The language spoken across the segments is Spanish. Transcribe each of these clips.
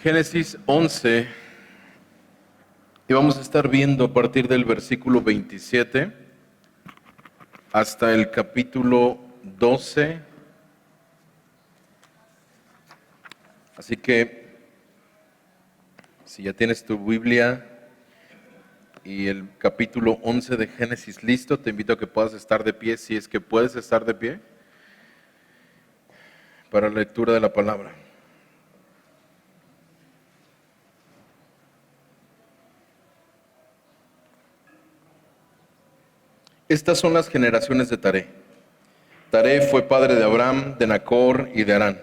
Génesis 11, y vamos a estar viendo a partir del versículo 27 hasta el capítulo 12. Así que, si ya tienes tu Biblia y el capítulo 11 de Génesis listo, te invito a que puedas estar de pie, si es que puedes estar de pie, para la lectura de la palabra. Estas son las generaciones de Taré. Taré fue padre de Abram, de Nacor y de Harán.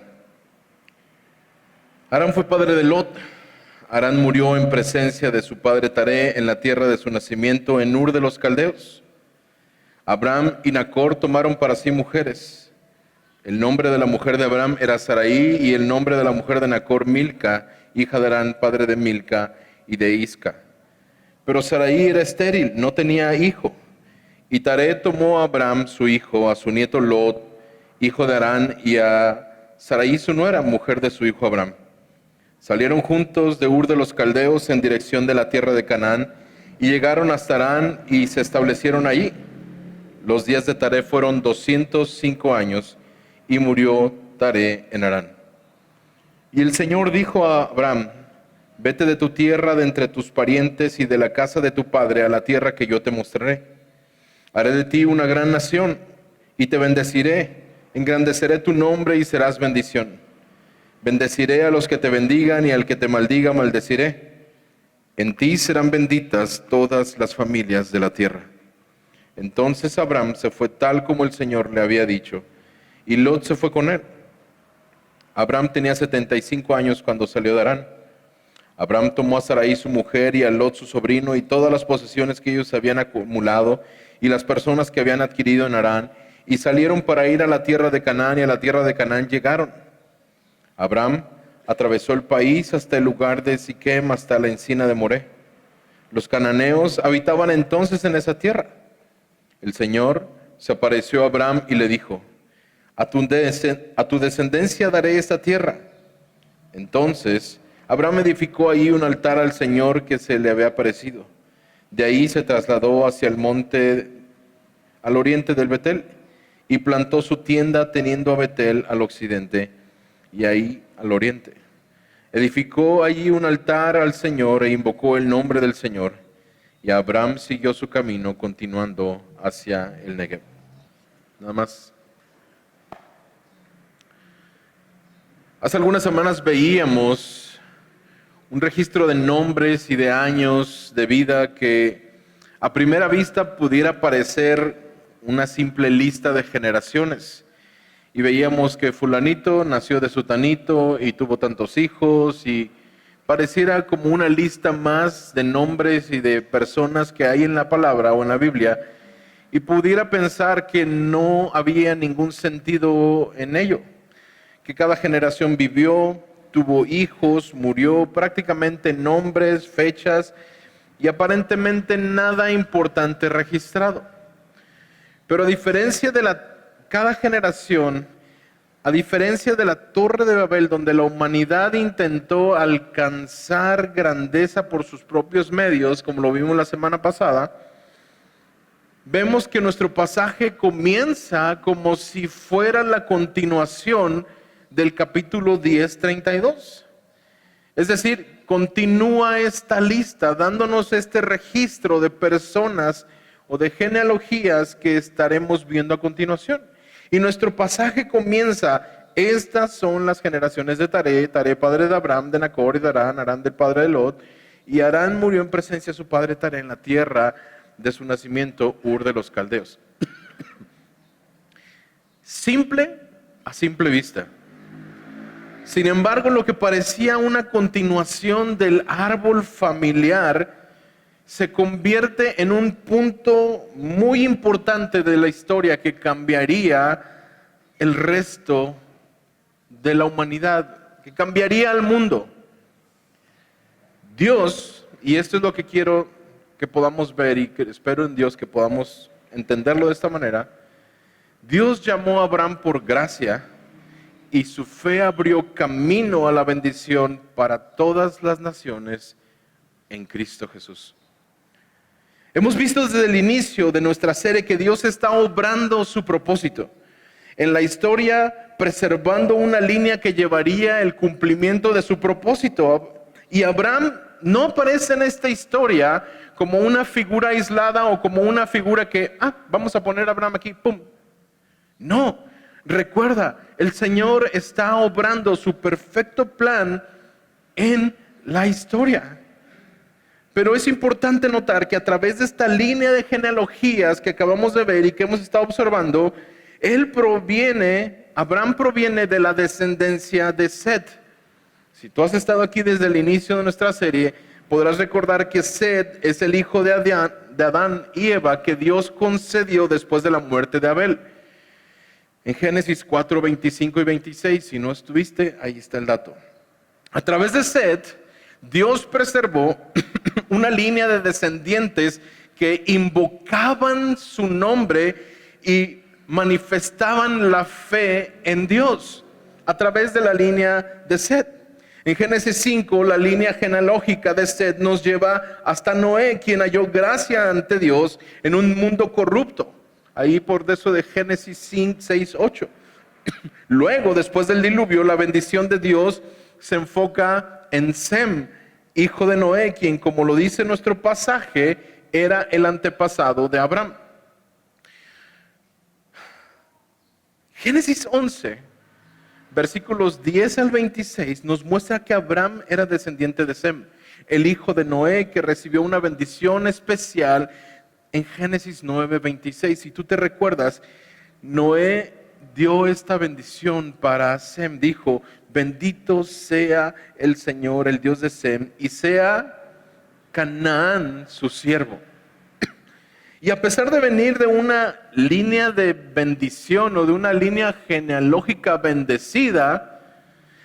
Harán fue padre de Lot. Harán murió en presencia de su padre Taré en la tierra de su nacimiento, en Ur de los Caldeos. Abram y Nacor tomaron para sí mujeres. El nombre de la mujer de Abram era Sarai, y el nombre de la mujer de Nacor Milca, hija de Harán, padre de Milca y de Isca. Pero Sarai era estéril, no tenía hijo. Y Taré tomó a Abram su hijo, a su nieto Lot, hijo de Harán, y a Sarai su nuera, mujer de su hijo Abram. Salieron juntos de Ur de los Caldeos en dirección de la tierra de Canaán, y llegaron hasta Harán y se establecieron allí. Los días de Taré fueron 205 años, y murió Taré en Harán. Y el Señor dijo a Abram: vete de tu tierra, de entre tus parientes y de la casa de tu padre, a la tierra que yo te mostraré. Haré de ti una gran nación, y te bendeciré, engrandeceré tu nombre y serás bendición. Bendeciré a los que te bendigan, y al que te maldiga maldeciré. En ti serán benditas todas las familias de la tierra. Entonces Abram se fue tal como el Señor le había dicho, y Lot se fue con él. Abram tenía 75 años cuando salió de Harán. Abram tomó a Sarai su mujer y a Lot su sobrino y todas las posesiones que ellos habían acumulado y las personas que habían adquirido en Harán, y salieron para ir a la tierra de Canaán, y a la tierra de Canaán llegaron. Abram atravesó el país hasta el lugar de Siquem, hasta la encina de Moré. Los cananeos habitaban entonces en esa tierra. El Señor se apareció a Abram y le dijo: a tu descendencia daré esta tierra. Entonces Abram edificó ahí un altar al Señor que se le había aparecido. De ahí se trasladó hacia el monte al oriente del Betel, y plantó su tienda teniendo a Betel al occidente y ahí al oriente. Edificó allí un altar al Señor e invocó el nombre del Señor. Y Abram siguió su camino continuando hacia el Negev. Nada más. Hace algunas semanas veíamos un registro de nombres y de años de vida que a primera vista pudiera parecer una simple lista de generaciones. Y veíamos que fulanito nació de sutanito y tuvo tantos hijos, y pareciera como una lista más de nombres y de personas que hay en la palabra o en la Biblia, y pudiera pensar que no había ningún sentido en ello, que cada generación vivió, tuvo hijos, murió, prácticamente nombres, fechas y aparentemente nada importante registrado. Pero a diferencia de cada generación, a diferencia de la Torre de Babel, donde la humanidad intentó alcanzar grandeza por sus propios medios, como lo vimos la semana pasada, vemos que nuestro pasaje comienza como si fuera la continuación del capítulo 10:32. Es decir, continúa esta lista dándonos este registro de personas o de genealogías que estaremos viendo a continuación. Y nuestro pasaje comienza: estas son las generaciones de Taré, Taré padre de Abram, de Nacor y de Harán, Harán del padre de Lot, y Harán murió en presencia de su padre Taré en la tierra de su nacimiento, Ur de los Caldeos. Simple a simple vista. Sin embargo, lo que parecía una continuación del árbol familiar se convierte en un punto muy importante de la historia que cambiaría el resto de la humanidad, que cambiaría al mundo. Dios, y esto es lo que quiero que podamos ver y que espero en Dios que podamos entenderlo de esta manera, Dios llamó a Abraham por gracia y su fe abrió camino a la bendición para todas las naciones en Cristo Jesús. Hemos visto desde el inicio de nuestra serie que Dios está obrando su propósito en la historia, preservando una línea que llevaría el cumplimiento de su propósito. Y Abraham no aparece en esta historia como una figura aislada o como una figura que, vamos a poner a Abraham aquí, ¡pum! No, recuerda, el Señor está obrando su perfecto plan en la historia. Pero es importante notar que a través de esta línea de genealogías que acabamos de ver y que hemos estado observando, Abraham proviene de la descendencia de Set. Si tú has estado aquí desde el inicio de nuestra serie, podrás recordar que Set es el hijo de Adán y Eva que Dios concedió después de la muerte de Abel. En Génesis 4, 25 y 26, si no estuviste, ahí está el dato. A través de Set, Dios preservó una línea de descendientes que invocaban su nombre y manifestaban la fe en Dios a través de la línea de Set. En Génesis 5, la línea genealógica de Set nos lleva hasta Noé, quien halló gracia ante Dios en un mundo corrupto. Ahí por eso de Génesis 5, 6, 8. Luego, después del diluvio, la bendición de Dios se enfoca en Sem, hijo de Noé, quien, como lo dice nuestro pasaje, era el antepasado de Abraham. Génesis 11, versículos 10 al 26, nos muestra que Abraham era descendiente de Sem, el hijo de Noé, que recibió una bendición especial en Génesis 9, 26. Si tú te recuerdas, Noé dio esta bendición para Sem. Dijo: bendito sea el Señor, el Dios de Sem, y sea Canaán su siervo. Y a pesar de venir de una línea de bendición o de una línea genealógica bendecida,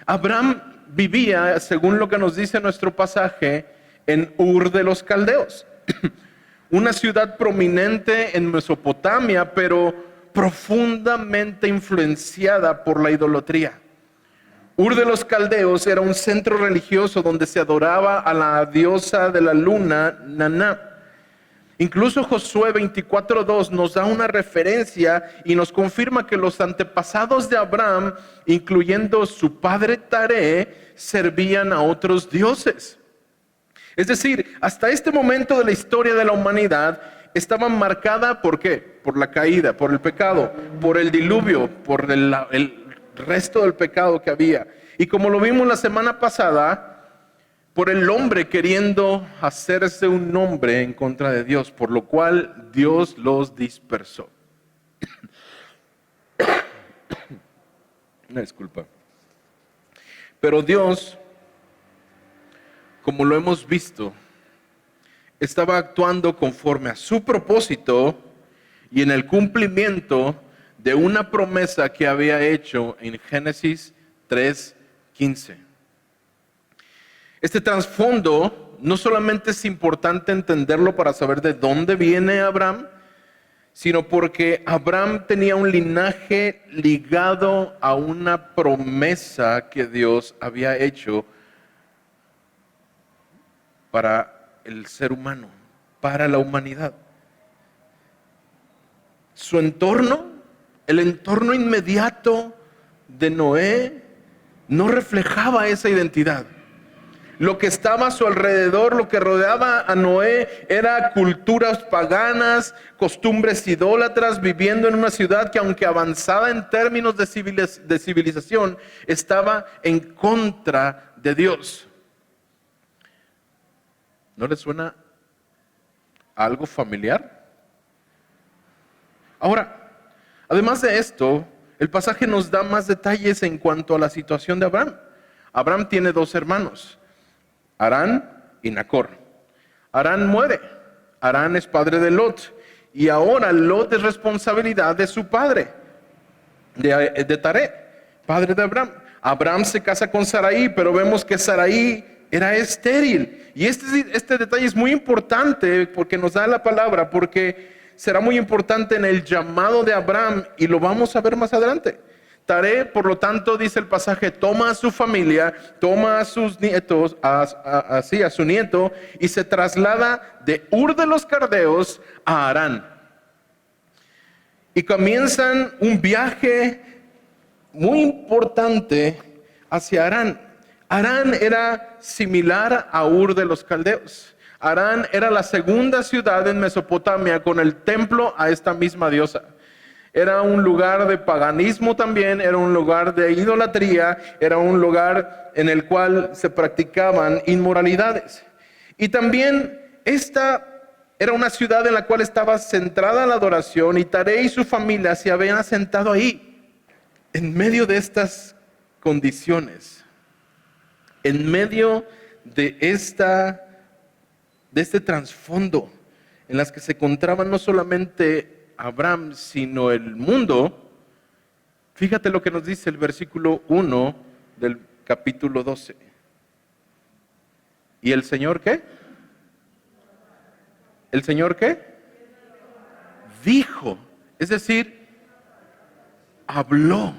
Abraham vivía, según lo que nos dice nuestro pasaje, en Ur de los Caldeos, una ciudad prominente en Mesopotamia, pero profundamente influenciada por la idolatría. Ur de los Caldeos era un centro religioso donde se adoraba a la diosa de la luna, Naná. Incluso Josué 24:2 nos da una referencia y nos confirma que los antepasados de Abraham, incluyendo su padre Taré, servían a otros dioses. Es decir, hasta este momento de la historia de la humanidad estaba marcada ¿por qué? Por la caída, por el pecado, por el diluvio, por el resto del pecado que había. Y como lo vimos la semana pasada, por el hombre queriendo hacerse un nombre en contra de Dios, por lo cual Dios los dispersó. Una disculpa. Pero Dios, como lo hemos visto, estaba actuando conforme a su propósito y en el cumplimiento de una promesa que había hecho en Génesis 3:15. Este trasfondo no solamente es importante entenderlo para saber de dónde viene Abraham, sino porque Abraham tenía un linaje ligado a una promesa que Dios había hecho para el ser humano, para la humanidad. Su entorno, el entorno inmediato de Noé, no reflejaba esa identidad. Lo que estaba a su alrededor, lo que rodeaba a Noé, era culturas paganas, costumbres idólatras, viviendo en una ciudad que, aunque avanzada en términos de civilización, estaba en contra de Dios. ¿No le suena algo familiar? Ahora, además de esto, el pasaje nos da más detalles en cuanto a la situación de Abraham. Abraham tiene dos hermanos, Harán y Nacor. Harán muere. Harán es padre de Lot. Y ahora Lot es responsabilidad de su padre, de Taré, padre de Abraham. Abraham se casa con Sarai, pero vemos que Sarai era estéril. Y este detalle es muy importante porque nos da la palabra, porque será muy importante en el llamado de Abraham y lo vamos a ver más adelante. Taré, por lo tanto, dice el pasaje, toma a su familia, toma a sus nietos, a su nieto, y se traslada de Ur de los Caldeos a Harán. Y comienzan un viaje muy importante hacia Harán. Harán era similar a Ur de los Caldeos. Harán era la segunda ciudad en Mesopotamia con el templo a esta misma diosa. Era un lugar de paganismo también, era un lugar de idolatría, era un lugar en el cual se practicaban inmoralidades. Y también esta era una ciudad en la cual estaba centrada la adoración, y Taré y su familia se habían asentado ahí. En medio de estas condiciones, en medio de este trasfondo en las que se encontraban no solamente Abraham, sino el mundo, fíjate lo que nos dice el versículo 1 del capítulo 12. ¿Y el Señor qué? ¿El Señor qué? Dijo, es decir, habló.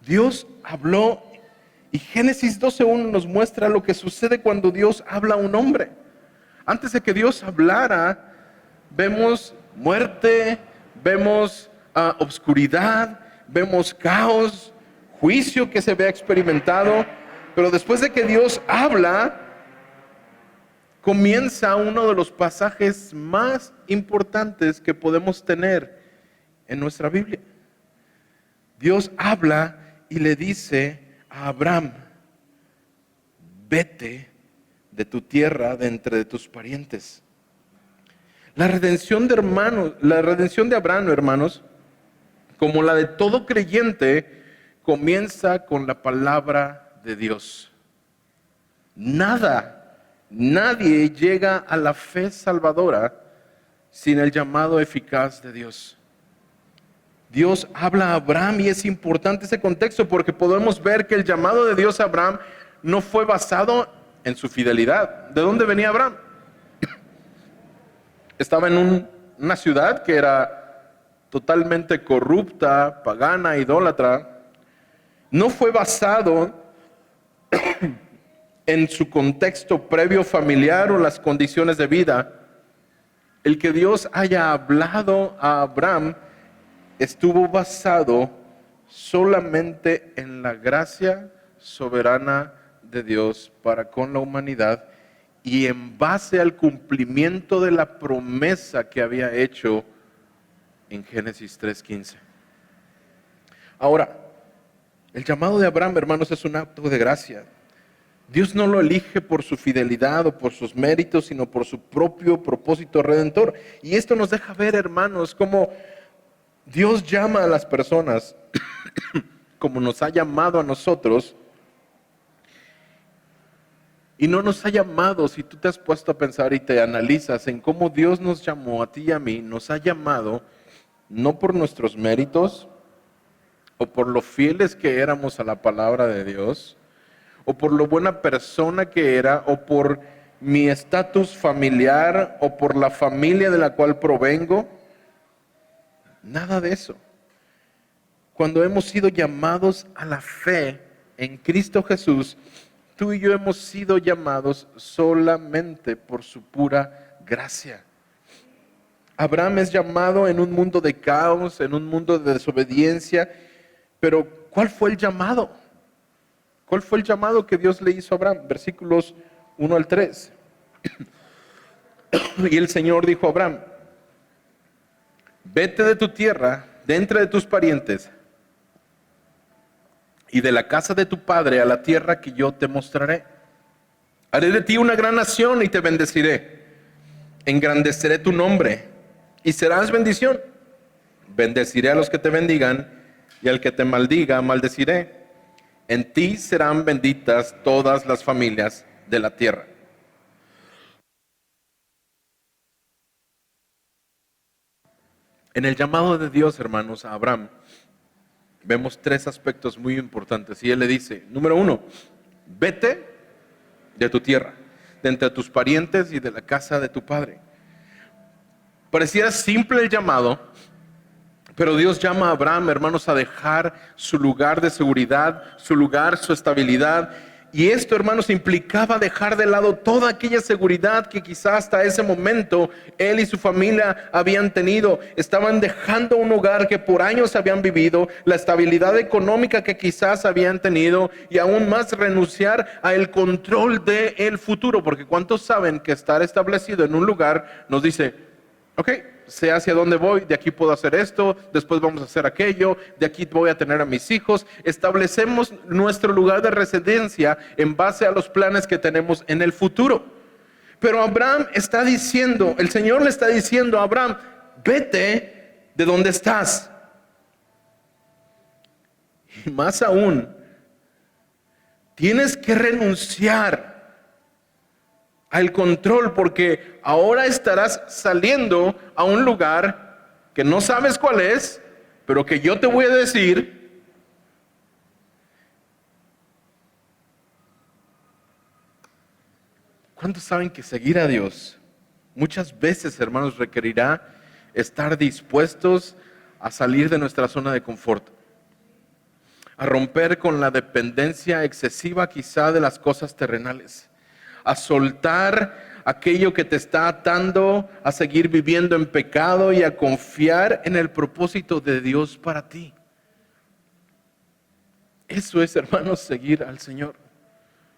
Dios habló, y Génesis 12:1 nos muestra lo que sucede cuando Dios habla a un hombre. Antes de que Dios hablara, vemos muerte, vemos obscuridad, vemos caos, juicio que se ve experimentado. Pero después de que Dios habla, comienza uno de los pasajes más importantes que podemos tener en nuestra Biblia. Dios habla y le dice a Abraham: vete de tu tierra, de entre tus parientes. La redención de Abraham, hermanos, como la de todo creyente, comienza con la palabra de Dios. Nadie llega a la fe salvadora sin el llamado eficaz de Dios. Dios habla a Abraham, y es importante ese contexto porque podemos ver que el llamado de Dios a Abraham no fue basado en su fidelidad. ¿De dónde venía Abraham? Estaba en una ciudad que era totalmente corrupta, pagana, idólatra. No fue basado en su contexto previo familiar o las condiciones de vida. El que Dios haya hablado a Abraham estuvo basado solamente en la gracia soberana de Dios para con la humanidad, y en base al cumplimiento de la promesa que había hecho en Génesis 3:15. Ahora, el llamado de Abraham, hermanos, es un acto de gracia. Dios no lo elige por su fidelidad o por sus méritos, sino por su propio propósito redentor. Y esto nos deja ver, hermanos, cómo Dios llama a las personas como nos ha llamado a nosotros. Y no nos ha llamado, si tú te has puesto a pensar y te analizas en cómo Dios nos llamó a ti y a mí, nos ha llamado no por nuestros méritos o por lo fieles que éramos a la palabra de Dios, o por lo buena persona que era, o por mi estatus familiar, o por la familia de la cual provengo. Nada de eso. Cuando hemos sido llamados a la fe en Cristo Jesús, tú y yo hemos sido llamados solamente por su pura gracia. Abraham es llamado en un mundo de caos, en un mundo de desobediencia, pero ¿cuál fue el llamado? ¿Cuál fue el llamado que Dios le hizo a Abraham? Versículos 1 al 3. Y el Señor dijo a Abraham: vete de tu tierra, de entre de tus parientes, y de la casa de tu padre a la tierra que yo te mostraré. Haré de ti una gran nación y te bendeciré. Engrandeceré tu nombre y serás bendición. Bendeciré a los que te bendigan, y al que te maldiga maldeciré. En ti serán benditas todas las familias de la tierra. En el llamado de Dios, hermanos, a Abraham, vemos tres aspectos muy importantes. Y Él le dice, número 1, vete de tu tierra, de entre tus parientes y de la casa de tu padre. Pareciera simple el llamado, pero Dios llama a Abraham, hermanos, a dejar su lugar de seguridad, su lugar, su estabilidad. Y esto, hermanos, implicaba dejar de lado toda aquella seguridad que quizás hasta ese momento él y su familia habían tenido. Estaban dejando un hogar que por años habían vivido, la estabilidad económica que quizás habían tenido y aún más renunciar al control del futuro. Porque ¿cuántos saben que estar establecido en un lugar nos dice, ok, sé hacia dónde voy, de aquí puedo hacer esto, después vamos a hacer aquello, de aquí voy a tener a mis hijos? Establecemos nuestro lugar de residencia en base a los planes que tenemos en el futuro. Pero Abraham está diciendo, el Señor le está diciendo a Abraham, vete de donde estás. Y más aún, tienes que renunciar al control, porque ahora estarás saliendo a un lugar que no sabes cuál es, pero que yo te voy a decir. ¿Cuántos saben que seguir a Dios muchas veces, hermanos, requerirá estar dispuestos a salir de nuestra zona de confort, a romper con la dependencia excesiva quizá de las cosas terrenales, a soltar aquello que te está atando a seguir viviendo en pecado y a confiar en el propósito de Dios para ti? Eso es, hermanos, seguir al Señor.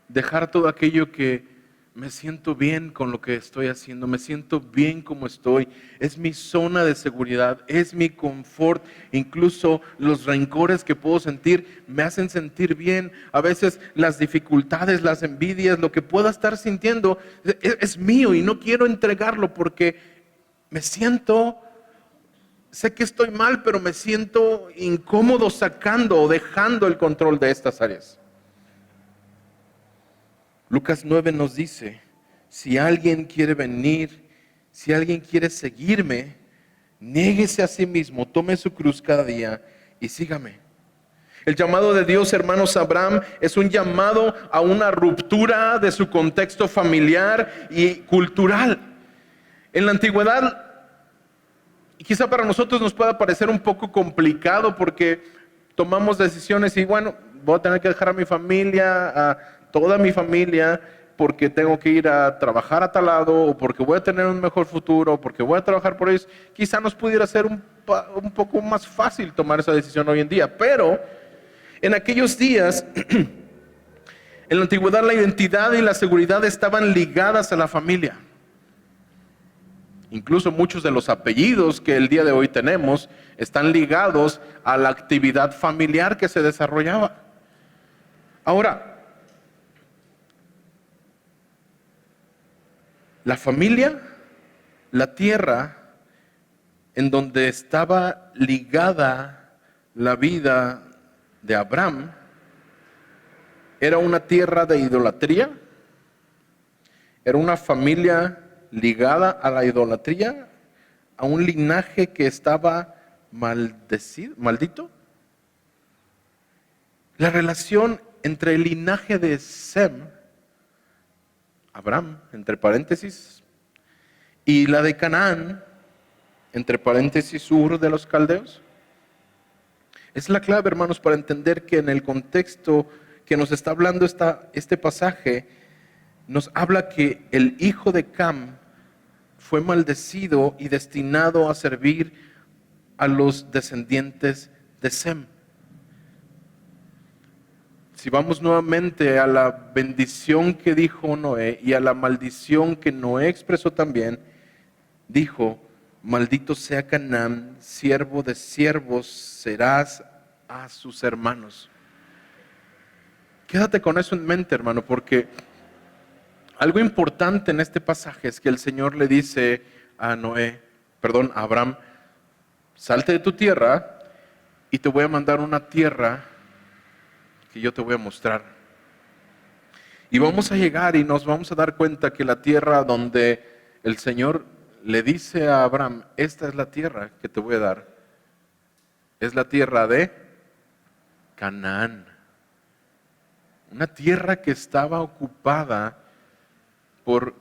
Dejar todo aquello que me siento bien con lo que estoy haciendo, me siento bien como estoy, es mi zona de seguridad, es mi confort. Incluso los rencores que puedo sentir me hacen sentir bien. A veces las dificultades, las envidias, lo que pueda estar sintiendo es mío y no quiero entregarlo porque me siento, sé que estoy mal, pero me siento incómodo sacando o dejando el control de estas áreas. Lucas 9 nos dice, si alguien quiere venir, si alguien quiere seguirme, niéguese a sí mismo, tome su cruz cada día y sígame. El llamado de Dios, hermanos, a Abraham es un llamado a una ruptura de su contexto familiar y cultural. En la antigüedad, quizá para nosotros nos pueda parecer un poco complicado porque tomamos decisiones y bueno, voy a tener que dejar a mi familia, a toda mi familia, porque tengo que ir a trabajar a tal lado, o porque voy a tener un mejor futuro, o porque voy a trabajar por ellos. Quizá nos pudiera ser un poco más fácil tomar esa decisión hoy en día, pero en aquellos días, en la antigüedad, la identidad y la seguridad estaban ligadas a la familia. Incluso muchos de los apellidos que el día de hoy tenemos están ligados a la actividad familiar que se desarrollaba. Ahora, la familia, la tierra en donde estaba ligada la vida de Abraham, era una tierra de idolatría, era una familia ligada a la idolatría, a un linaje que estaba maldito. La relación entre el linaje de Sem, Abraham, entre paréntesis, y la de Canaán, entre paréntesis, Ur de los caldeos, es la clave, hermanos, para entender que en el contexto que nos está hablando este pasaje, nos habla que el hijo de Cam fue maldecido y destinado a servir a los descendientes de Sem. Si vamos nuevamente a la bendición que dijo Noé y a la maldición que Noé expresó también, dijo, maldito sea Canaán, siervo de siervos serás a sus hermanos. Quédate con eso en mente, hermano, porque algo importante en este pasaje es que el Señor le dice a Abraham, salte de tu tierra y te voy a mandar una tierra que yo te voy a mostrar. Y vamos a llegar y nos vamos a dar cuenta que la tierra donde el Señor le dice a Abraham, esta es la tierra que te voy a dar, es la tierra de Canaán. Una tierra que estaba ocupada por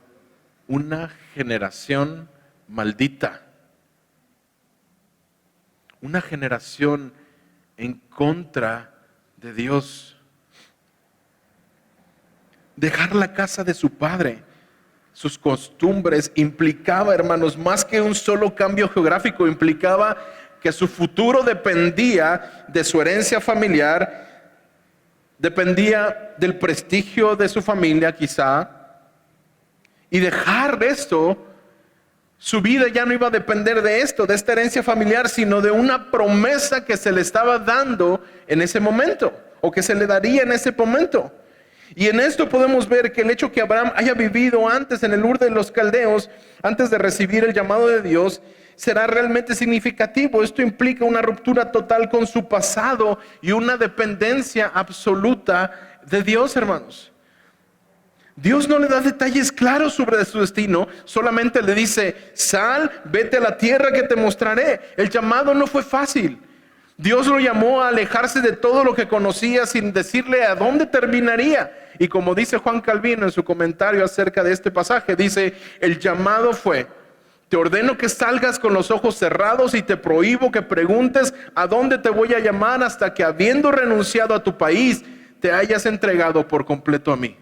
una generación maldita. una generación en contra de Dios. Dejar la casa de su padre, sus costumbres, implicaba, hermanos, más que un solo cambio geográfico, implicaba que su futuro dependía de su herencia familiar, dependía del prestigio de su familia quizá, y dejar esto, su vida ya no iba a depender de esto, de esta herencia familiar, sino de una promesa que se le estaba dando en ese momento, o que se le daría en ese momento. Y en esto podemos ver que el hecho que Abraham haya vivido antes en el Ur de los Caldeos, antes de recibir el llamado de Dios, será realmente significativo. Esto implica una ruptura total con su pasado y una dependencia absoluta de Dios, hermanos. Dios no le da detalles claros sobre su destino, solamente le dice: sal, vete a la tierra que te mostraré. El llamado no fue fácil. Dios lo llamó a alejarse de todo lo que conocía sin decirle a dónde terminaría. Y como dice Juan Calvino en su comentario acerca de este pasaje, dice: el llamado fue: te ordeno que salgas con los ojos cerrados y te prohíbo que preguntes a dónde te voy a llamar hasta que, habiendo renunciado a tu país, te hayas entregado por completo a mí.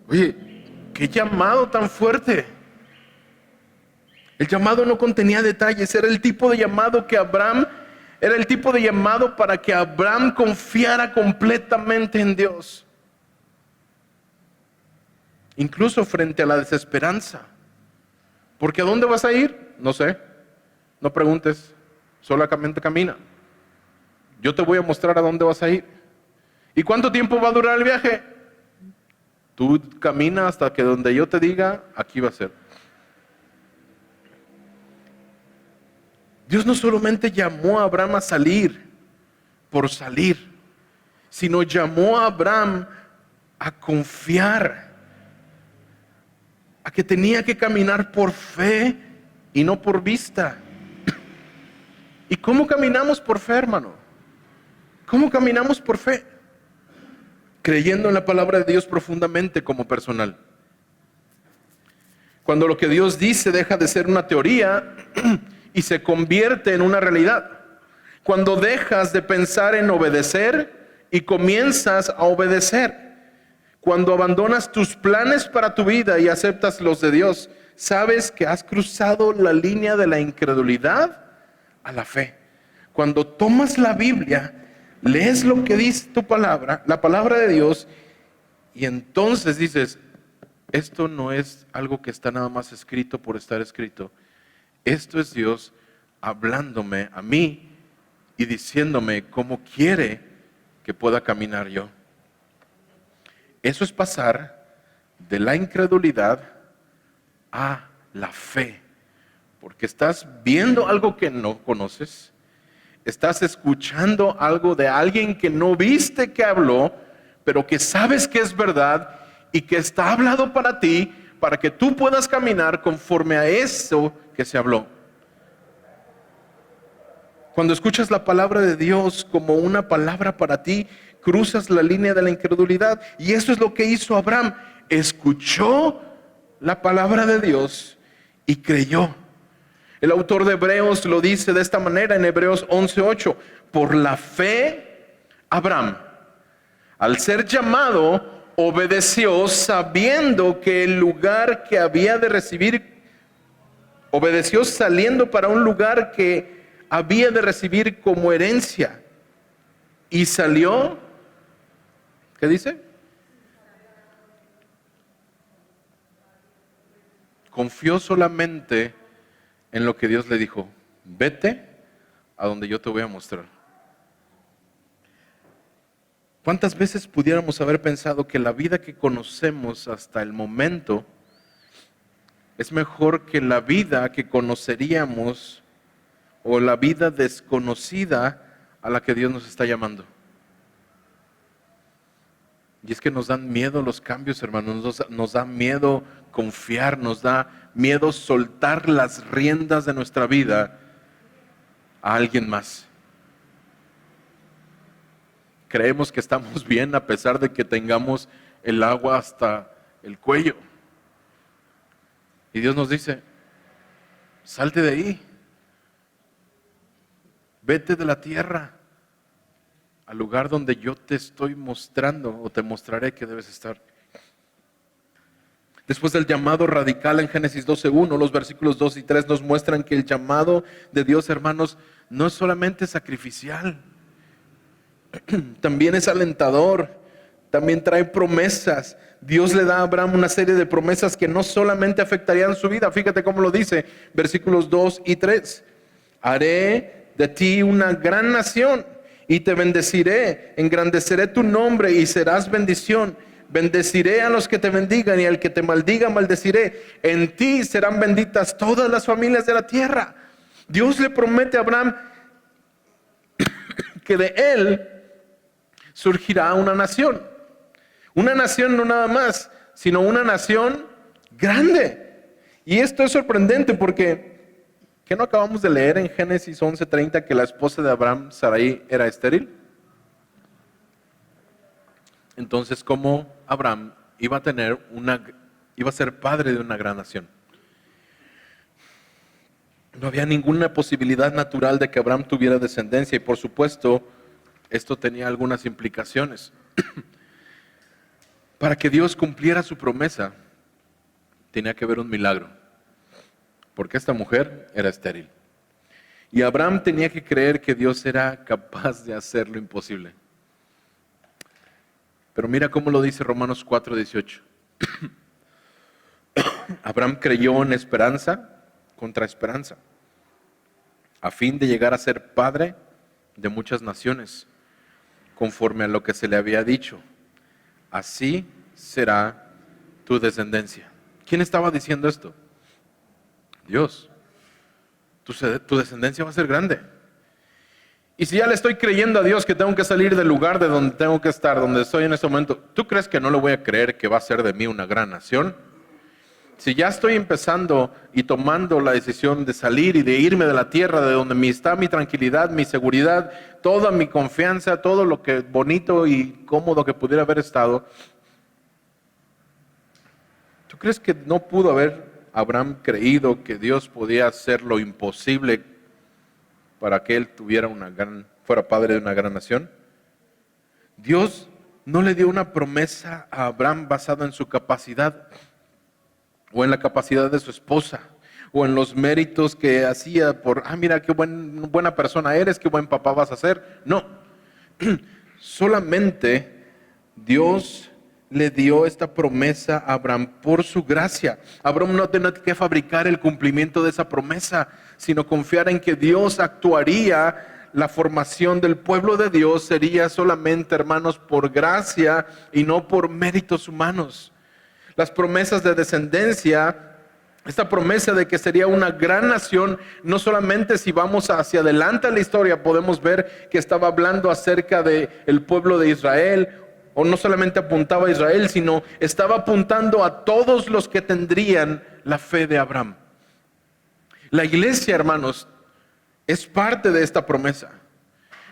Oye, qué llamado tan fuerte. El llamado no contenía detalles, era el tipo de llamado para que Abraham confiara completamente en Dios. Incluso frente a la desesperanza. Porque ¿a dónde vas a ir? No sé. No preguntes, solamente camina. Yo te voy a mostrar a dónde vas a ir. ¿Y cuánto tiempo va a durar el viaje? Tú camina hasta que donde yo te diga, aquí va a ser. Dios no solamente llamó a Abraham a salir por salir, sino llamó a Abraham a confiar, a que tenía que caminar por fe y no por vista. ¿Y cómo caminamos por fe, hermano? ¿Cómo caminamos por fe? Creyendo en la palabra de Dios profundamente como personal. Cuando lo que Dios dice deja de ser una teoría y se convierte en una realidad. Cuando dejas de pensar en obedecer y comienzas a obedecer. Cuando abandonas tus planes para tu vida y aceptas los de Dios, sabes que has cruzado la línea de la incredulidad a la fe. Cuando tomas la Biblia, lees lo que dice tu palabra, la palabra de Dios, y entonces dices: esto no es algo que está nada más escrito por estar escrito. Esto es Dios hablándome a mí y diciéndome cómo quiere que pueda caminar yo. Eso es pasar de la incredulidad a la fe. Porque estás viendo algo que no conoces. Estás escuchando algo de alguien que no viste que habló, pero que sabes que es verdad y que está hablado para ti, para que tú puedas caminar conforme a eso que se habló. Cuando escuchas la palabra de Dios como una palabra para ti, cruzas la línea de la incredulidad. Y eso es lo que hizo Abraham. Escuchó la palabra de Dios y creyó. El autor de Hebreos lo dice de esta manera en Hebreos 11:8. Por la fe, Abraham, al ser llamado, obedeció sabiendo que el lugar que había de recibir, obedeció saliendo para un lugar que había de recibir como herencia. Y salió, ¿qué dice? Confió solamente en lo que Dios le dijo: vete a donde yo te voy a mostrar. ¿Cuántas veces pudiéramos haber pensado que la vida que conocemos hasta el momento es mejor que la vida que conoceríamos o la vida desconocida a la que Dios nos está llamando? Y es que nos dan miedo los cambios, hermanos, nos da miedo confiar, nos da miedo soltar las riendas de nuestra vida a alguien más. Creemos que estamos bien a pesar de que tengamos el agua hasta el cuello. Y Dios nos dice: salte de ahí, vete de la tierra al lugar donde yo te estoy mostrando o te mostraré que debes estar. Después del llamado radical en Génesis 12:1, los versículos 2 y 3 nos muestran que el llamado de Dios, hermanos, no es solamente sacrificial, también es alentador, también trae promesas. Dios le da a Abraham una serie de promesas que no solamente afectarían su vida. Fíjate cómo lo dice, versículos 2 y 3. Haré de ti una gran nación y te bendeciré, engrandeceré tu nombre y serás bendición. Bendeciré a los que te bendigan y al que te maldiga maldeciré. En ti serán benditas todas las familias de la tierra. Dios le promete a Abraham que de él surgirá una nación. Una nación no nada más, sino una nación grande. Y esto es sorprendente porque, ¿qué no acabamos de leer en Génesis 11:30 que la esposa de Abraham, Sarai, era estéril? Entonces, ¿cómo Abraham iba a ser padre de una gran nación? No había ninguna posibilidad natural de que Abraham tuviera descendencia y por supuesto, esto tenía algunas implicaciones. Para que Dios cumpliera su promesa, tenía que haber un milagro, porque esta mujer era estéril. Y Abraham tenía que creer que Dios era capaz de hacer lo imposible. Pero mira cómo lo dice Romanos 4:18. Abraham creyó en esperanza contra esperanza, a fin de llegar a ser padre de muchas naciones, conforme a lo que se le había dicho. Así será tu descendencia. ¿Quién estaba diciendo esto? Dios. Tu descendencia va a ser grande. Y si ya le estoy creyendo a Dios que tengo que salir del lugar de donde tengo que estar, donde estoy en este momento, ¿tú crees que no le voy a creer que va a ser de mí una gran nación? Si ya estoy empezando y tomando la decisión de salir y de irme de la tierra, de donde está mi tranquilidad, mi seguridad, toda mi confianza, todo lo que bonito y cómodo que pudiera haber estado, ¿tú crees que no pudo haber Abraham creído que Dios podía hacer lo imposible para que él fuera padre de una gran nación? Dios no le dio una promesa a Abraham basada en su capacidad o en la capacidad de su esposa o en los méritos que hacía por, mira qué buena persona eres, qué buen papá vas a ser. No, solamente Dios le dio esta promesa a Abraham por su gracia. Abraham no tenía que fabricar el cumplimiento de esa promesa, sino confiar en que Dios actuaría. La formación del pueblo de Dios sería solamente, hermanos, por gracia y no por méritos humanos. Las promesas de descendencia, esta promesa de que sería una gran nación, no solamente si vamos hacia adelante en la historia podemos ver que estaba hablando acerca del pueblo de Israel, o no solamente apuntaba a Israel, sino estaba apuntando a todos los que tendrían la fe de Abraham. La iglesia, hermanos, es parte de esta promesa,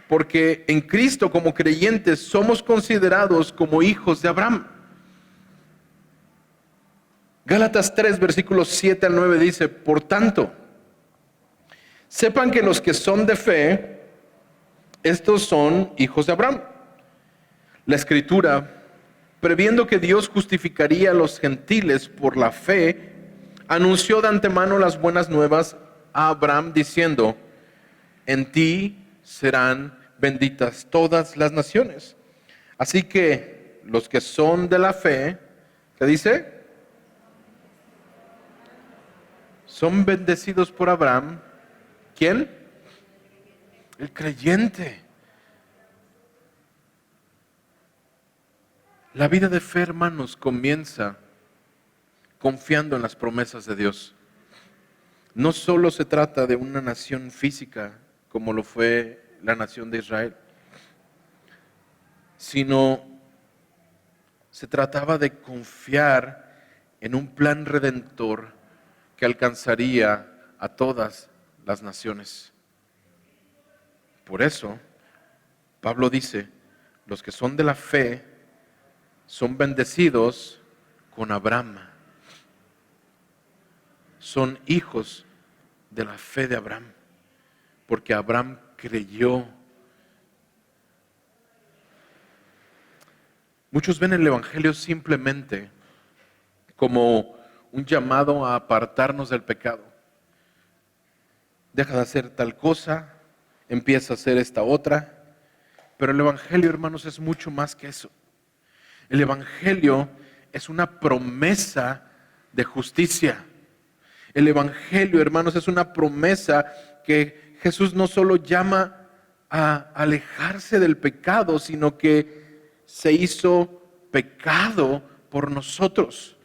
porque en Cristo como creyentes somos considerados como hijos de Abraham. Gálatas 3, versículos 7 al 9 dice, por tanto, sepan que los que son de fe, estos son hijos de Abraham. La Escritura, previendo que Dios justificaría a los gentiles por la fe, anunció de antemano las buenas nuevas a Abraham diciendo, en ti serán benditas todas las naciones. Así que los que son de la fe, ¿qué dice? Son bendecidos por Abraham. ¿Quién? El creyente. La vida de fe, hermanos, comienza confiando en las promesas de Dios. No solo se trata de una nación física, como lo fue la nación de Israel, sino se trataba de confiar en un plan redentor que alcanzaría a todas las naciones. Por eso, Pablo dice, los que son de la fe son bendecidos con Abraham. Son hijos de la fe de Abraham, porque Abraham creyó. Muchos ven el Evangelio simplemente como un llamado a apartarnos del pecado. Deja de hacer tal cosa, empieza a hacer esta otra. Pero el Evangelio, hermanos, es mucho más que eso. El Evangelio es una promesa de justicia. El Evangelio, hermanos, es una promesa que Jesús no solo llama a alejarse del pecado, sino que se hizo pecado por nosotros.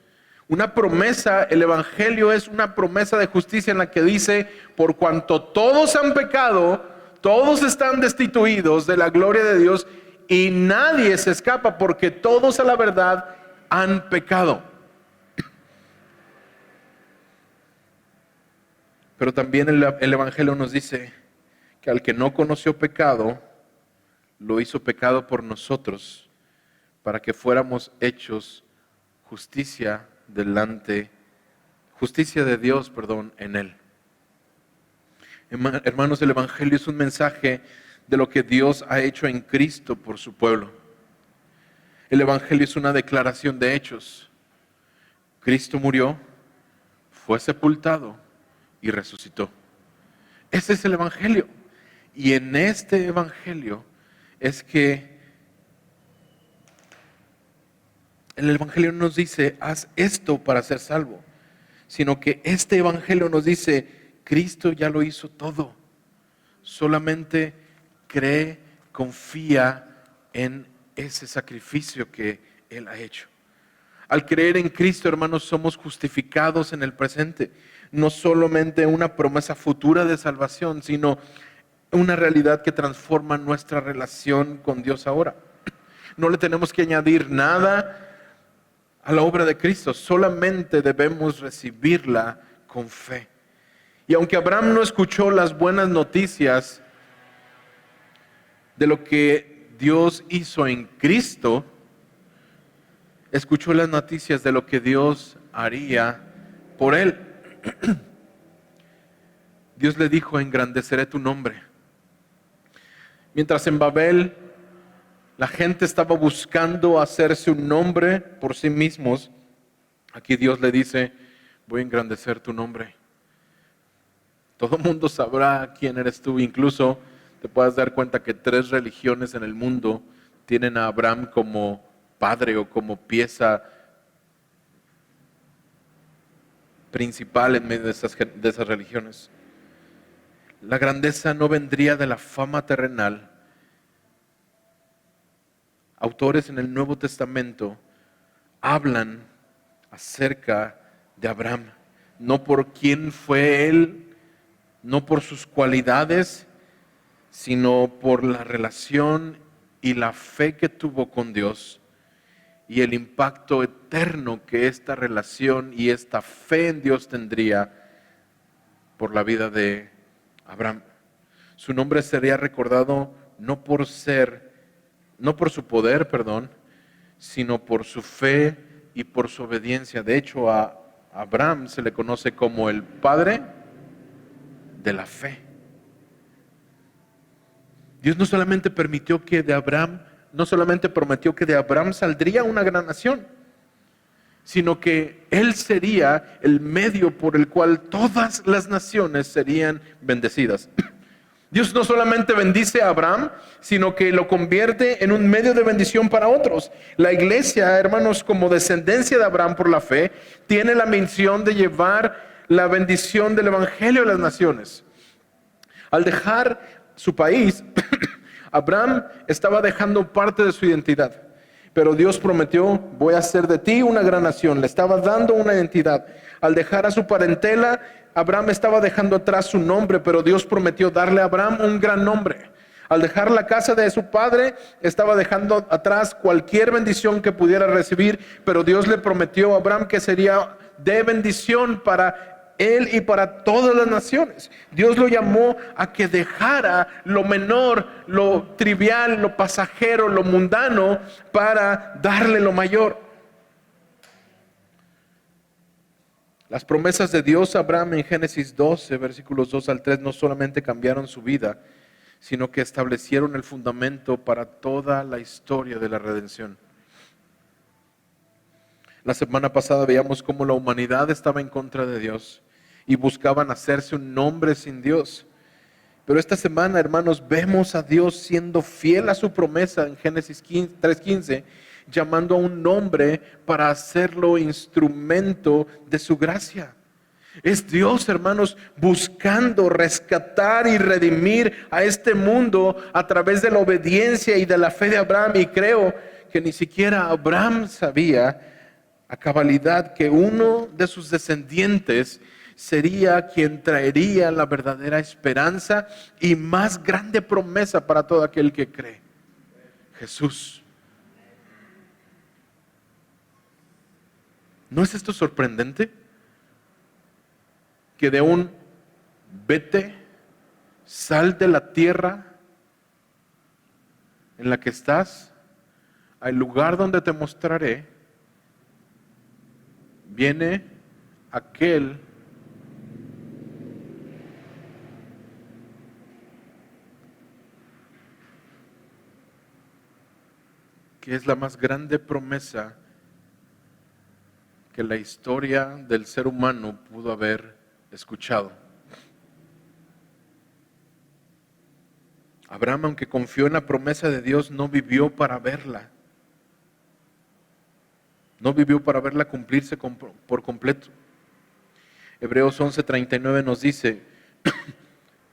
Una promesa, el Evangelio es una promesa de justicia en la que dice, por cuanto todos han pecado, todos están destituidos de la gloria de Dios y nadie se escapa porque todos a la verdad han pecado. Pero también el Evangelio nos dice que al que no conoció pecado, lo hizo pecado por nosotros, para que fuéramos hechos justicia de Dios, en Él. Hermanos, el Evangelio es un mensaje de lo que Dios ha hecho en Cristo por su pueblo. El Evangelio es una declaración de hechos. Cristo murió, fue sepultado y resucitó. Ese es el Evangelio. Y en este Evangelio es que el Evangelio no nos dice, haz esto para ser salvo, sino que este Evangelio nos dice, Cristo ya lo hizo todo. Solamente cree, confía en ese sacrificio que Él ha hecho. Al creer en Cristo, hermanos, somos justificados en el presente. No solamente una promesa futura de salvación, sino una realidad que transforma nuestra relación con Dios ahora. No le tenemos que añadir nada a la obra de Cristo, solamente debemos recibirla con fe. Y aunque Abraham no escuchó las buenas noticias de lo que Dios hizo en Cristo, escuchó las noticias de lo que Dios haría por él. Dios le dijo, engrandeceré tu nombre. Mientras en Babel la gente estaba buscando hacerse un nombre por sí mismos, aquí Dios le dice, voy a engrandecer tu nombre. Todo el mundo sabrá quién eres tú. Incluso te puedas dar cuenta que 3 religiones en el mundo tienen a Abraham como padre o como pieza principal en medio de esas religiones. La grandeza no vendría de la fama terrenal. Autores en el Nuevo Testamento hablan acerca de Abraham, no por quién fue él, no por sus cualidades, sino por la relación y la fe que tuvo con Dios y el impacto eterno que esta relación y esta fe en Dios tendría por la vida de Abraham. Su nombre sería recordado no por su poder, sino por su fe y por su obediencia. De hecho, a Abraham se le conoce como el padre de la fe. Dios no solamente prometió que de Abraham saldría una gran nación, sino que él sería el medio por el cual todas las naciones serían bendecidas. Dios no solamente bendice a Abraham, sino que lo convierte en un medio de bendición para otros. La iglesia, hermanos, como descendencia de Abraham por la fe, tiene la misión de llevar la bendición del Evangelio a las naciones. Al dejar su país, Abraham estaba dejando parte de su identidad. Pero Dios prometió, voy a hacer de ti una gran nación. Le estaba dando una identidad. Al dejar a su parentela, Abraham estaba dejando atrás su nombre, pero Dios prometió darle a Abraham un gran nombre. Al dejar la casa de su padre, estaba dejando atrás cualquier bendición que pudiera recibir, pero Dios le prometió a Abraham que sería de bendición para él y para todas las naciones. Dios lo llamó a que dejara lo menor, lo trivial, lo pasajero, lo mundano, para darle lo mayor. Las promesas de Dios a Abraham en Génesis 12, versículos 2 al 3, no solamente cambiaron su vida, sino que establecieron el fundamento para toda la historia de la redención. La semana pasada veíamos cómo la humanidad estaba en contra de Dios y buscaban hacerse un nombre sin Dios. Pero esta semana, hermanos, vemos a Dios siendo fiel a su promesa en Génesis 3:15, llamando a un hombre para hacerlo instrumento de su gracia. Es Dios, hermanos, buscando rescatar y redimir a este mundo a través de la obediencia y de la fe de Abraham. Y creo que ni siquiera Abraham sabía a cabalidad que uno de sus descendientes sería quien traería la verdadera esperanza y más grande promesa para todo aquel que cree: Jesús. ¿No es esto sorprendente? Que de un vete, sal de la tierra en la que estás, al lugar donde te mostraré, viene aquel que es la más grande promesa que la historia del ser humano pudo haber escuchado. Abraham, aunque confió en la promesa de Dios, no vivió para verla. No vivió para verla cumplirse por completo. Hebreos 11:39 nos dice,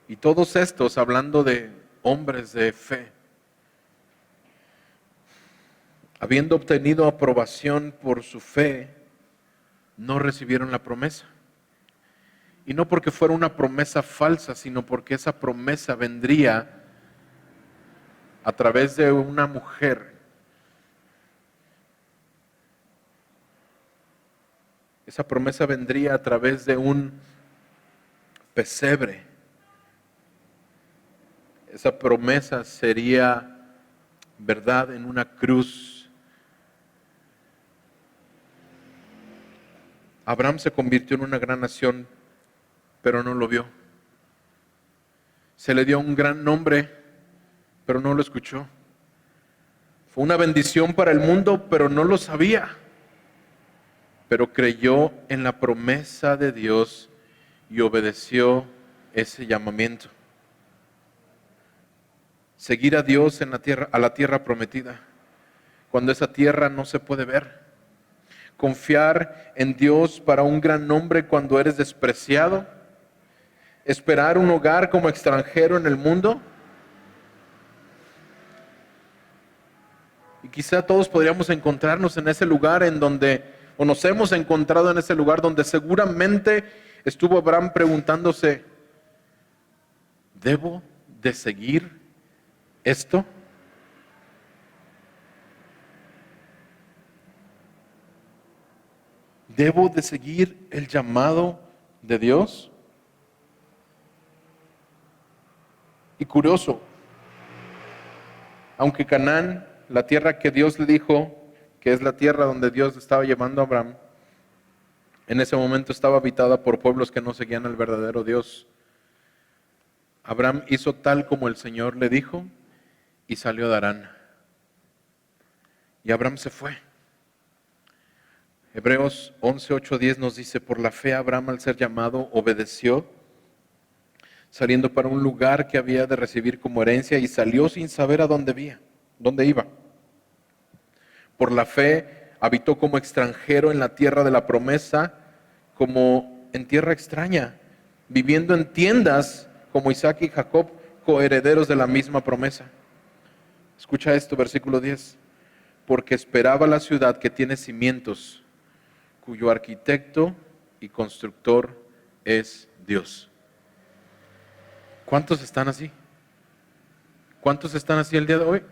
y todos estos, hablando de hombres de fe, habiendo obtenido aprobación por su fe, no recibieron la promesa. Y no porque fuera una promesa falsa, sino porque esa promesa vendría a través de una mujer. Esa promesa vendría a través de un pesebre. Esa promesa sería verdad en una cruz. Abraham se convirtió en una gran nación, pero no lo vio. Se le dio un gran nombre, pero no lo escuchó. Fue una bendición para el mundo, pero no lo sabía. Pero creyó en la promesa de Dios y obedeció ese llamamiento. Seguir a Dios en la tierra, a la tierra prometida, cuando esa tierra no se puede ver. Confiar en Dios para un gran nombre cuando eres despreciado. Esperar un hogar como extranjero en el mundo. Y quizá todos podríamos encontrarnos en ese lugar en donde, o nos hemos encontrado en ese lugar donde seguramente estuvo Abraham preguntándose, ¿debo de seguir esto? ¿Debo de seguir el llamado de Dios? Y curioso, aunque Canaán, la tierra que Dios le dijo, que es la tierra donde Dios estaba llevando a Abraham, en ese momento estaba habitada por pueblos que no seguían al verdadero Dios. Abraham hizo tal como el Señor le dijo y salió de Harán. Y Abraham se fue. Hebreos 11:8-10 nos dice, por la fe Abraham al ser llamado obedeció, saliendo para un lugar que había de recibir como herencia y salió sin saber a dónde iba. Por la fe habitó como extranjero en la tierra de la promesa, como en tierra extraña, viviendo en tiendas como Isaac y Jacob, coherederos de la misma promesa. Escucha esto, versículo 10. Porque esperaba la ciudad que tiene cimientos, cuyo arquitecto y constructor es Dios. ¿Cuántos están así? ¿Cuántos están así el día de hoy?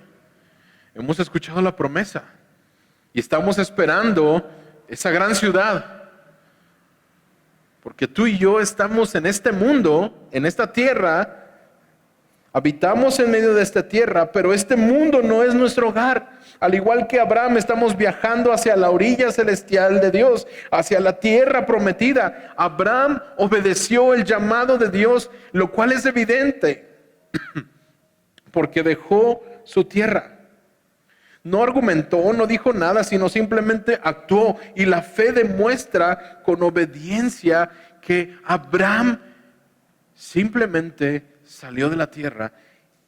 Hemos escuchado la promesa y estamos esperando esa gran ciudad. Porque tú y yo estamos en este mundo, en esta tierra, habitamos en medio de esta tierra, pero este mundo no es nuestro hogar. Al igual que Abraham, estamos viajando hacia la orilla celestial de Dios, hacia la tierra prometida. Abraham obedeció el llamado de Dios, lo cual es evidente. porque dejó su tierra. No argumentó, no dijo nada, sino simplemente actuó. Y la fe demuestra con obediencia que Abraham simplemente salió de la tierra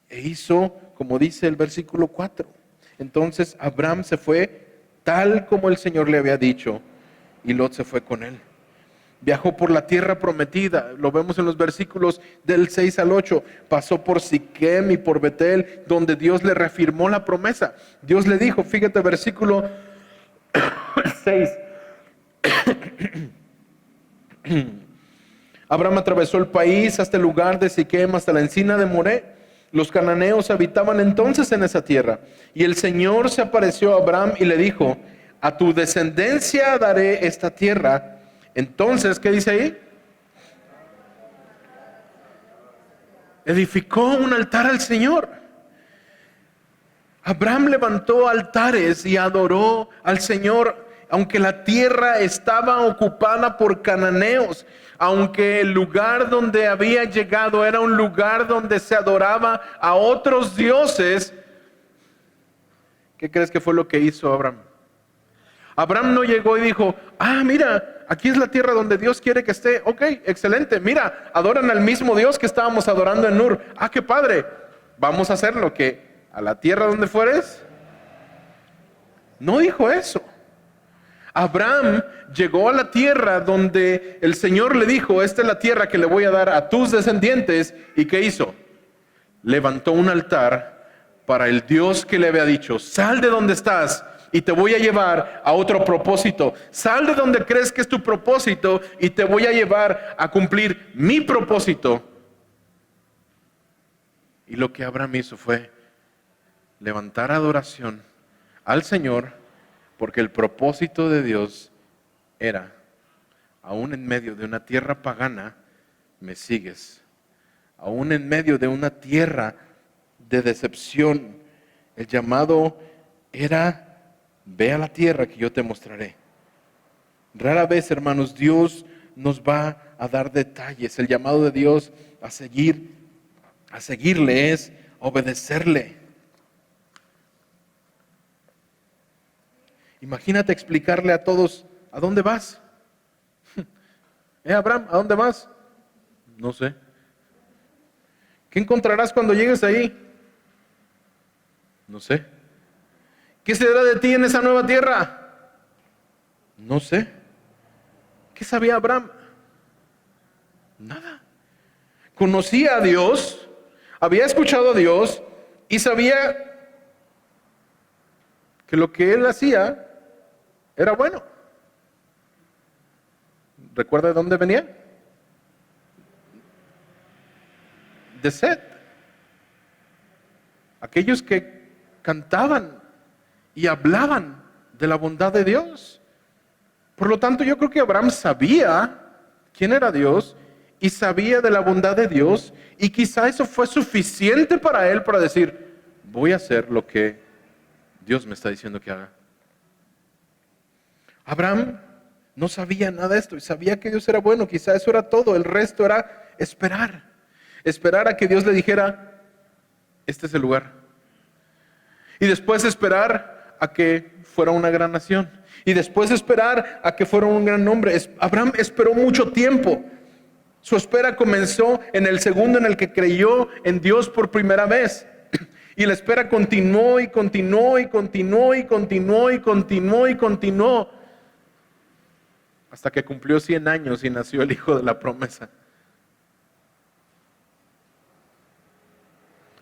e hizo, como dice el versículo 4. Entonces Abraham se fue tal como el Señor le había dicho, y Lot se fue con él. Viajó por la tierra prometida, lo vemos en los versículos del 6 al 8. Pasó por Siquem y por Betel, donde Dios le reafirmó la promesa. Dios le dijo, fíjate, versículo 6. Abraham atravesó el país hasta el lugar de Siquem, hasta la encina de Moré. Los cananeos habitaban entonces en esa tierra. Y el Señor se apareció a Abraham y le dijo, a tu descendencia daré esta tierra. Entonces, ¿qué dice ahí? Edificó un altar al Señor. Abraham levantó altares y adoró al Señor, aunque la tierra estaba ocupada por cananeos, aunque el lugar donde había llegado era un lugar donde se adoraba a otros dioses. ¿Qué crees que fue lo que hizo Abraham? Abraham no llegó y dijo, mira, aquí es la tierra donde Dios quiere que esté. Ok, excelente. Mira, adoran al mismo Dios que estábamos adorando en Ur. Qué padre. Vamos a hacer lo que a la tierra donde fueres. No dijo eso. Abraham llegó a la tierra donde el Señor le dijo, esta es la tierra que le voy a dar a tus descendientes. ¿Y qué hizo? Levantó un altar para el Dios que le había dicho, sal de donde estás y te voy a llevar a otro propósito. Sal de donde crees que es tu propósito y te voy a llevar a cumplir mi propósito. Y lo que Abraham hizo fue levantar adoración al Señor, porque el propósito de Dios era, aún en medio de una tierra pagana, me sigues. Aún en medio de una tierra de decepción, el llamado era, ve a la tierra que yo te mostraré. Rara vez, hermanos, Dios nos va a dar detalles. El llamado de Dios a seguirle es obedecerle. Imagínate explicarle a todos, ¿a dónde vas? Abraham, ¿a dónde vas? No sé. ¿Qué encontrarás cuando llegues ahí? No sé. ¿Qué será de ti en esa nueva tierra? No sé. ¿Qué sabía Abraham? Nada. Conocía a Dios, había escuchado a Dios y sabía que lo que él hacía era bueno. ¿Recuerda de dónde venía? De Set. Aquellos que cantaban y hablaban de la bondad de Dios. Por lo tanto, yo creo que Abraham sabía quién era Dios y sabía de la bondad de Dios, y quizá eso fue suficiente para él para decir, voy a hacer lo que Dios me está diciendo que haga. Abraham no sabía nada de esto y sabía que Dios era bueno. Quizá eso era todo. El resto era esperar. Esperar a que Dios le dijera, este es el lugar. Y después esperar a que fuera una gran nación. Y después esperar a que fuera un gran nombre. Abraham esperó mucho tiempo. Su espera comenzó en el segundo en el que creyó en Dios por primera vez. Y la espera continuó y continuó y continuó y continuó y continuó y continuó. Hasta que cumplió 100 años y nació el hijo de la promesa.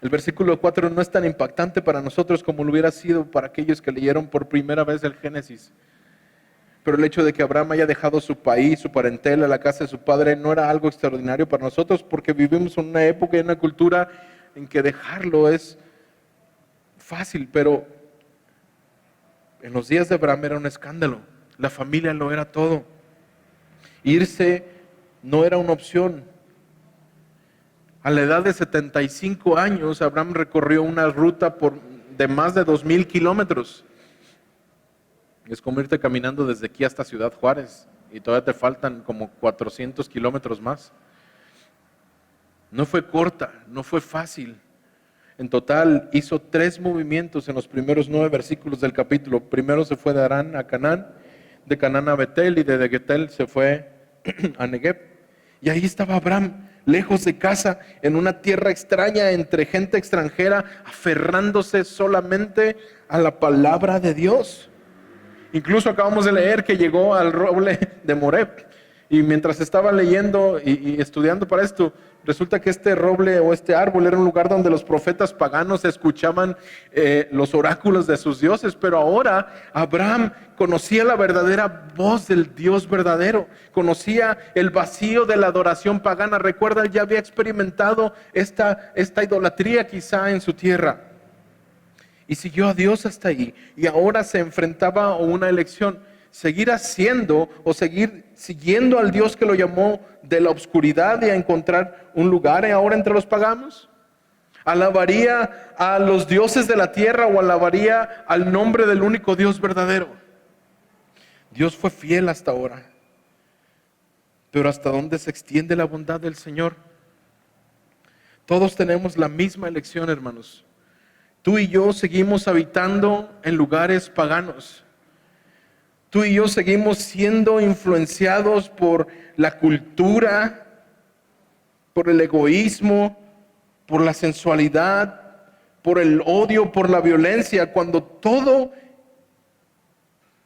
El versículo 4 no es tan impactante para nosotros como lo hubiera sido para aquellos que leyeron por primera vez el Génesis. Pero el hecho de que Abraham haya dejado su país, su parentela, la casa de su padre, no era algo extraordinario para nosotros, porque vivimos en una época y en una cultura en que dejarlo es fácil, pero en los días de Abraham era un escándalo. La familia lo era todo. Irse no era una opción. A la edad de 75 años, Abraham recorrió una ruta de más de 2,000 kilómetros. Es como irte caminando desde aquí hasta Ciudad Juárez y todavía te faltan como 400 kilómetros más. No fue corta, no fue fácil. En total hizo 3 movimientos en los primeros 9 versículos del capítulo. Primero se fue de Harán a Canaán, de Canaán a Betel, y de Betel se fue a Negev. Y ahí estaba Abraham, lejos de casa, en una tierra extraña, entre gente extranjera, aferrándose solamente a la palabra de Dios. Incluso acabamos de leer que llegó al roble de Moreb. Y mientras estaba leyendo y estudiando para esto, resulta que este roble o este árbol era un lugar donde los profetas paganos escuchaban los oráculos de sus dioses. Pero ahora Abraham conocía la verdadera voz del Dios verdadero. Conocía el vacío de la adoración pagana. Recuerda, él ya había experimentado esta idolatría quizá en su tierra. Y siguió a Dios hasta ahí. Y ahora se enfrentaba a una elección: seguir haciendo o seguir siguiendo al Dios que lo llamó de la oscuridad y a encontrar un lugar ahora entre los paganos. ¿Alabaría a los dioses de la tierra o alabaría al nombre del único Dios verdadero? Dios fue fiel hasta ahora. Pero ¿hasta dónde se extiende la bondad del Señor? Todos tenemos la misma elección, hermanos. Tú y yo seguimos habitando en lugares paganos. Tú y yo seguimos siendo influenciados por la cultura, por el egoísmo, por la sensualidad, por el odio, por la violencia. Cuando todo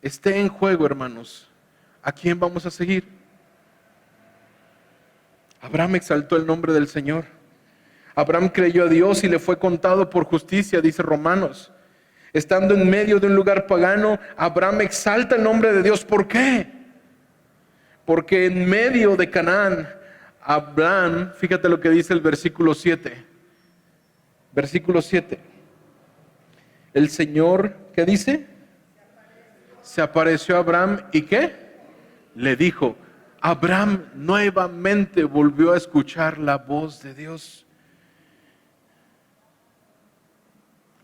esté en juego, hermanos, ¿a quién vamos a seguir? Abraham exaltó el nombre del Señor. Abraham creyó a Dios y le fue contado por justicia, dice Romanos. Estando en medio de un lugar pagano, Abraham exalta el nombre de Dios. ¿Por qué? Porque en medio de Canaán, Abraham, fíjate lo que dice el versículo 7. Versículo 7. El Señor, ¿qué dice? Se apareció a Abraham y ¿qué? Le dijo. Abraham nuevamente volvió a escuchar la voz de Dios.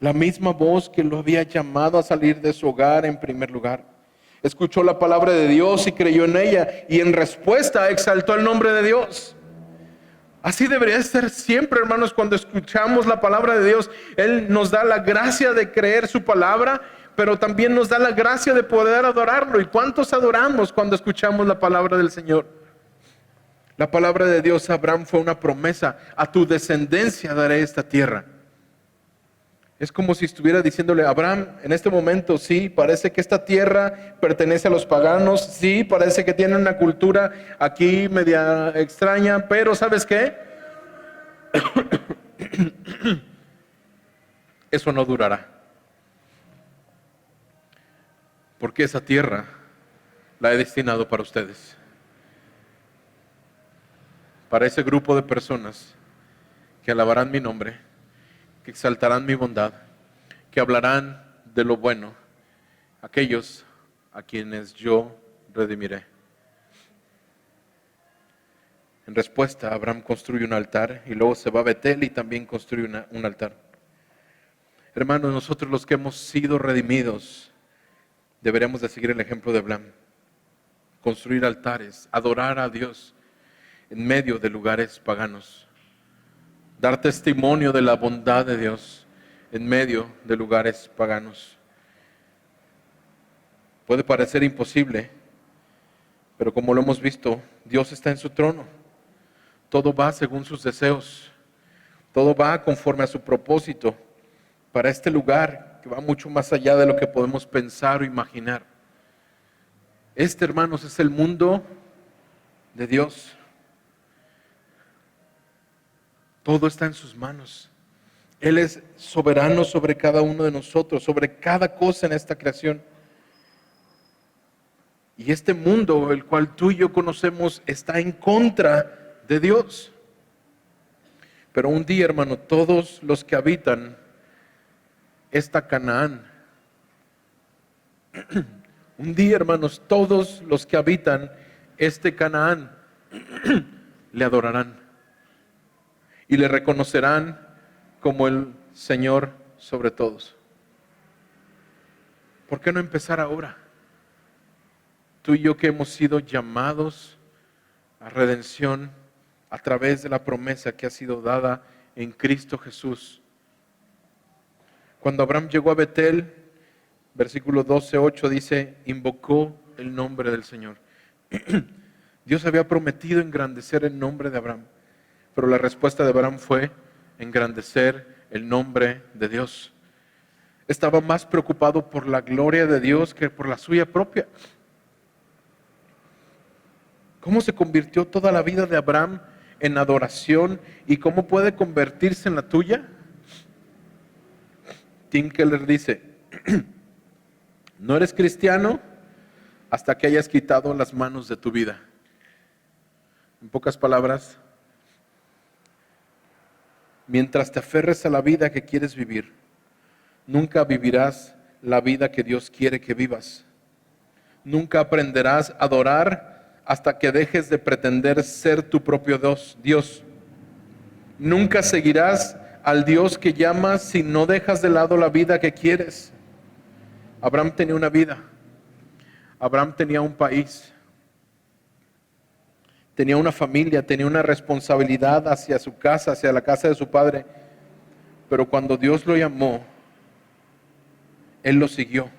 La misma voz que lo había llamado a salir de su hogar en primer lugar. Escuchó la palabra de Dios y creyó en ella, y en respuesta exaltó el nombre de Dios. Así debería ser siempre, hermanos, cuando escuchamos la palabra de Dios. Él nos da la gracia de creer su palabra, pero también nos da la gracia de poder adorarlo. ¿Y cuántos adoramos cuando escuchamos la palabra del Señor? La palabra de Dios a Abraham fue una promesa: a tu descendencia daré esta tierra. Es como si estuviera diciéndole a Abraham, en este momento, sí, parece que esta tierra pertenece a los paganos, sí, parece que tienen una cultura aquí media extraña, pero ¿sabes qué? Eso no durará. Porque esa tierra la he destinado para ustedes. Para ese grupo de personas que alabarán mi nombre, que exaltarán mi bondad, que hablarán de lo bueno, aquellos a quienes yo redimiré. En respuesta, Abraham construye un altar y luego se va a Betel y también construye un altar. Hermanos, nosotros los que hemos sido redimidos deberemos de seguir el ejemplo de Abraham. Construir altares, adorar a Dios en medio de lugares paganos. Dar testimonio de la bondad de Dios en medio de lugares paganos. Puede parecer imposible, pero como lo hemos visto, Dios está en su trono. Todo va según sus deseos. Todo va conforme a su propósito para este lugar que va mucho más allá de lo que podemos pensar o imaginar. Este, hermanos, es el mundo de Dios. Todo está en sus manos. Él es soberano sobre cada uno de nosotros, sobre cada cosa en esta creación. Y este mundo, el cual tú y yo conocemos, está en contra de Dios. Pero un día, hermano, todos los que habitan esta Canaán, un día, hermanos, todos los que habitan este Canaán le adorarán y le reconocerán como el Señor sobre todos. ¿Por qué no empezar ahora? Tú y yo que hemos sido llamados a redención a través de la promesa que ha sido dada en Cristo Jesús. Cuando Abraham llegó a Betel, versículo 12:8 dice, invocó el nombre del Señor. Dios había prometido engrandecer el nombre de Abraham, pero la respuesta de Abraham fue engrandecer el nombre de Dios. Estaba más preocupado por la gloria de Dios que por la suya propia. ¿Cómo se convirtió toda la vida de Abraham en adoración y cómo puede convertirse en la tuya? Tim Keller dice, no eres cristiano hasta que hayas quitado las manos de tu vida. En pocas palabras, mientras te aferres a la vida que quieres vivir, nunca vivirás la vida que Dios quiere que vivas. Nunca aprenderás a adorar hasta que dejes de pretender ser tu propio Dios. Nunca seguirás al Dios que llamas si no dejas de lado la vida que quieres. Abraham tenía una vida. Abraham tenía un país. Tenía una familia, tenía una responsabilidad hacia su casa, hacia la casa de su padre. Pero cuando Dios lo llamó, él lo siguió.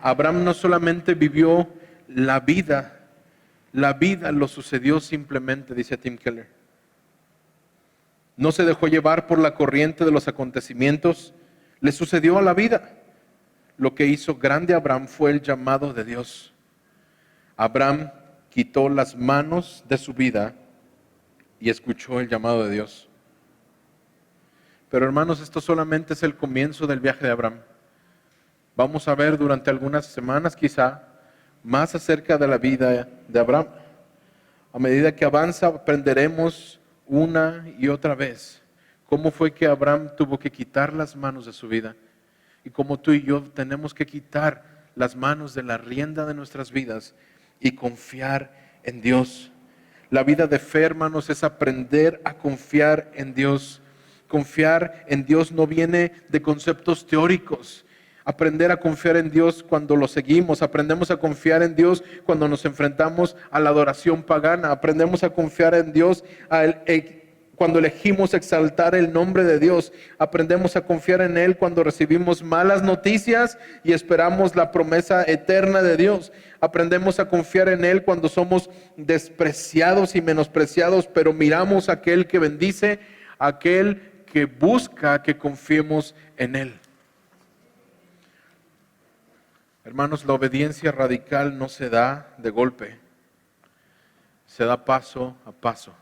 Abraham no solamente vivió la vida lo sucedió simplemente, dice Tim Keller. No se dejó llevar por la corriente de los acontecimientos, le sucedió a la vida. Lo que hizo grande a Abraham fue el llamado de Dios. Abraham quitó las manos de su vida y escuchó el llamado de Dios. Pero hermanos, esto solamente es el comienzo del viaje de Abraham. Vamos a ver durante algunas semanas quizá más acerca de la vida de Abraham. A medida que avanza aprenderemos una y otra vez cómo fue que Abraham tuvo que quitar las manos de su vida y cómo tú y yo tenemos que quitar las manos de la rienda de nuestras vidas y confiar en Dios. La vida de fe, hermanos, es aprender a confiar en Dios. Confiar en Dios no viene de conceptos teóricos. Aprender a confiar en Dios cuando lo seguimos. Aprendemos a confiar en Dios cuando nos enfrentamos a la adoración pagana. Aprendemos a confiar en Dios cuando elegimos exaltar el nombre de Dios. Aprendemos a confiar en Él cuando recibimos malas noticias y esperamos la promesa eterna de Dios. Aprendemos a confiar en Él cuando somos despreciados y menospreciados, pero miramos a aquel que bendice, a aquel que busca que confiemos en Él. Hermanos, la obediencia radical no se da de golpe, se da paso a paso.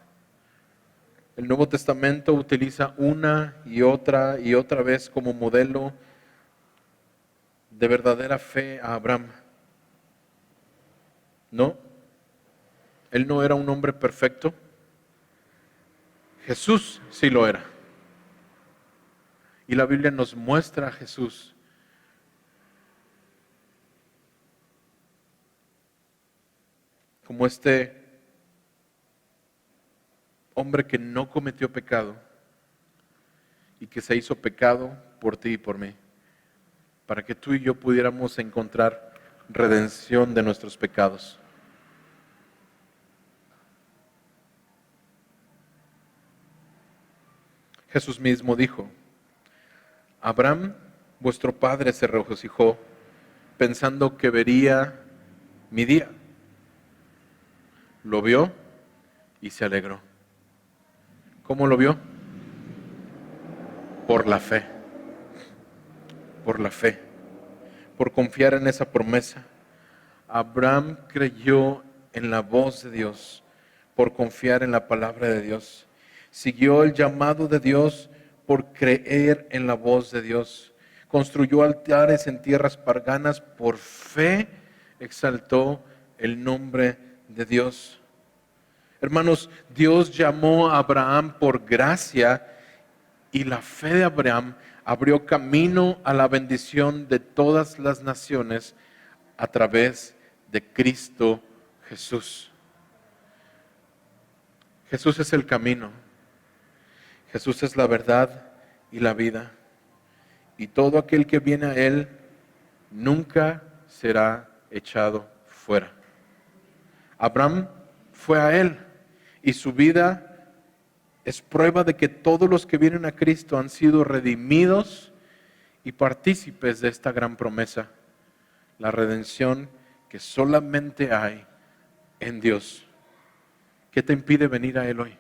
El Nuevo Testamento utiliza una y otra vez como modelo de verdadera fe a Abraham. No, él no era un hombre perfecto. Jesús sí lo era. Y la Biblia nos muestra a Jesús como este hombre que no cometió pecado y que se hizo pecado por ti y por mí, para que tú y yo pudiéramos encontrar redención de nuestros pecados. Jesús mismo dijo, Abraham, vuestro padre, se regocijó pensando que vería mi día. Lo vio y se alegró. ¿Cómo lo vio? Por la fe. Por la fe. Por confiar en esa promesa. Abraham creyó en la voz de Dios, por confiar en la palabra de Dios. Siguió el llamado de Dios por creer en la voz de Dios. Construyó altares en tierras paganas, por fe exaltó el nombre de Dios. Hermanos, Dios llamó a Abraham por gracia y la fe de Abraham abrió camino a la bendición de todas las naciones a través de Cristo Jesús. Jesús es el camino. Jesús es la verdad y la vida. Y todo aquel que viene a Él nunca será echado fuera. Abraham fue a Él y su vida es prueba de que todos los que vienen a Cristo han sido redimidos y partícipes de esta gran promesa, la redención que solamente hay en Dios. ¿Qué te impide venir a Él hoy?